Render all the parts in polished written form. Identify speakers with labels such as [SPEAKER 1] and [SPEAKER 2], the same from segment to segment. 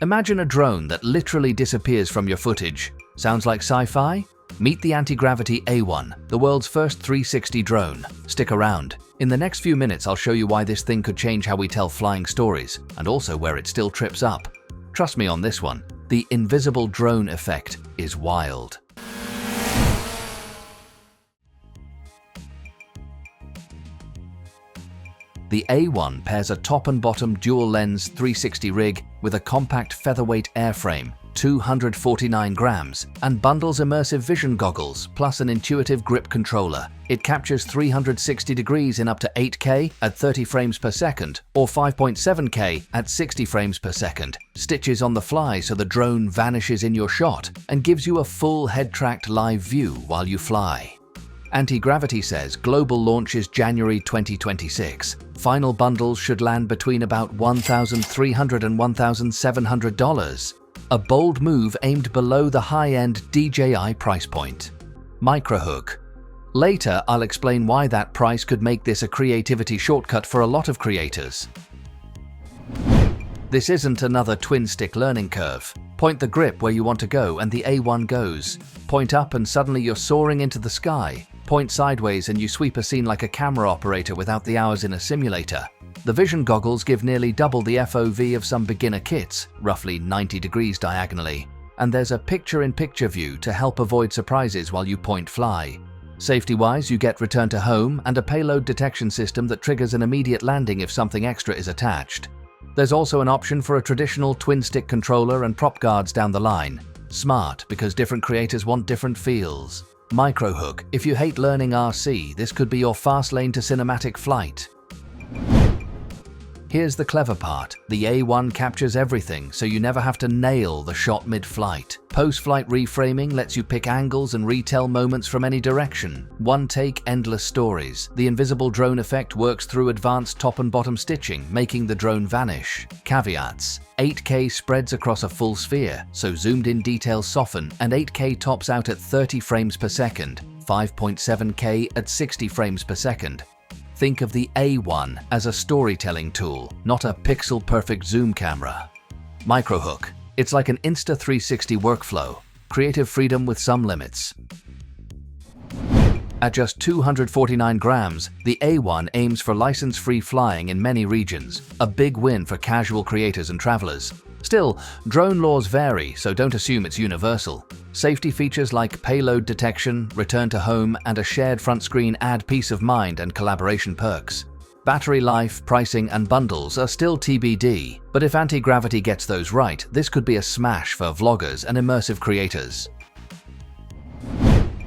[SPEAKER 1] Imagine a drone that literally disappears from your footage. Sounds like sci-fi? Meet the Antigravity A1, the world's first 360 drone. Stick around. In the next few minutes, I'll show you why this thing could change how we tell flying stories, and also where it still trips up. Trust me on this one, the invisible drone effect is wild. The A1 pairs a top and bottom dual-lens 360 rig with a compact featherweight airframe, 249 grams, and bundles immersive vision goggles plus an intuitive grip controller. It captures 360 degrees in up to 8K at 30 frames per second or 5.7K at 60 frames per second, stitches on the fly so the drone vanishes in your shot, and gives you a full head-tracked live view while you fly. Antigravity says global launch is January 2026. Final bundles should land between about $1,300 and $1,700. A bold move aimed below the high-end DJI price point. Microhook. Later, I'll explain why that price could make this a creativity shortcut for a lot of creators. This isn't another twin-stick learning curve. Point the grip where you want to go and the A1 goes. Point up and suddenly you're soaring into the sky. Point sideways and you sweep a scene like a camera operator without the hours in a simulator. The vision goggles give nearly double the FOV of some beginner kits, roughly 90 degrees diagonally. And there's a picture-in-picture view to help avoid surprises while you point fly. Safety-wise, you get return to home and a payload detection system that triggers an immediate landing if something extra is attached. There's also an option for a traditional twin-stick controller and prop guards down the line. Smart, because different creators want different feels. Microhook. If you hate learning RC, this could be your fast lane to cinematic flight. Here's the clever part. The A1 captures everything, so you never have to nail the shot mid-flight. Post-flight reframing lets you pick angles and retell moments from any direction. One take, endless stories. The invisible drone effect works through advanced top and bottom stitching, making the drone vanish. Caveats. 8K spreads across a full sphere, so zoomed-in details soften, and 8K tops out at 30 frames per second, 5.7K at 60 frames per second. Think of the A1 as a storytelling tool, not a pixel-perfect zoom camera. Microhook. It's like an Insta360 workflow. Creative freedom with some limits. At just 249 grams, the A1 aims for license-free flying in many regions, a big win for casual creators and travelers. Still, drone laws vary, so don't assume it's universal. Safety features like payload detection, return to home, and a shared front screen add peace of mind and collaboration perks. Battery life, pricing, and bundles are still TBD, but if Antigravity gets those right, this could be a smash for vloggers and immersive creators.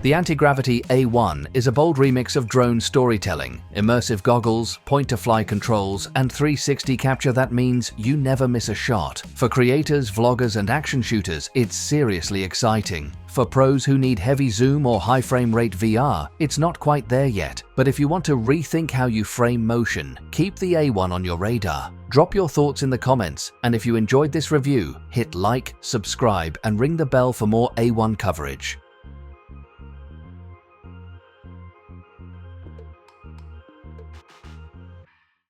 [SPEAKER 1] The Antigravity A1 is a bold remix of drone storytelling, immersive goggles, point-to-fly controls, and 360 capture that means you never miss a shot. For creators, vloggers, and action shooters, it's seriously exciting. For pros who need heavy zoom or high frame rate VR, it's not quite there yet. But if you want to rethink how you frame motion, keep the A1 on your radar. Drop your thoughts in the comments, and if you enjoyed this review, hit like, subscribe, and ring the bell for more A1 coverage.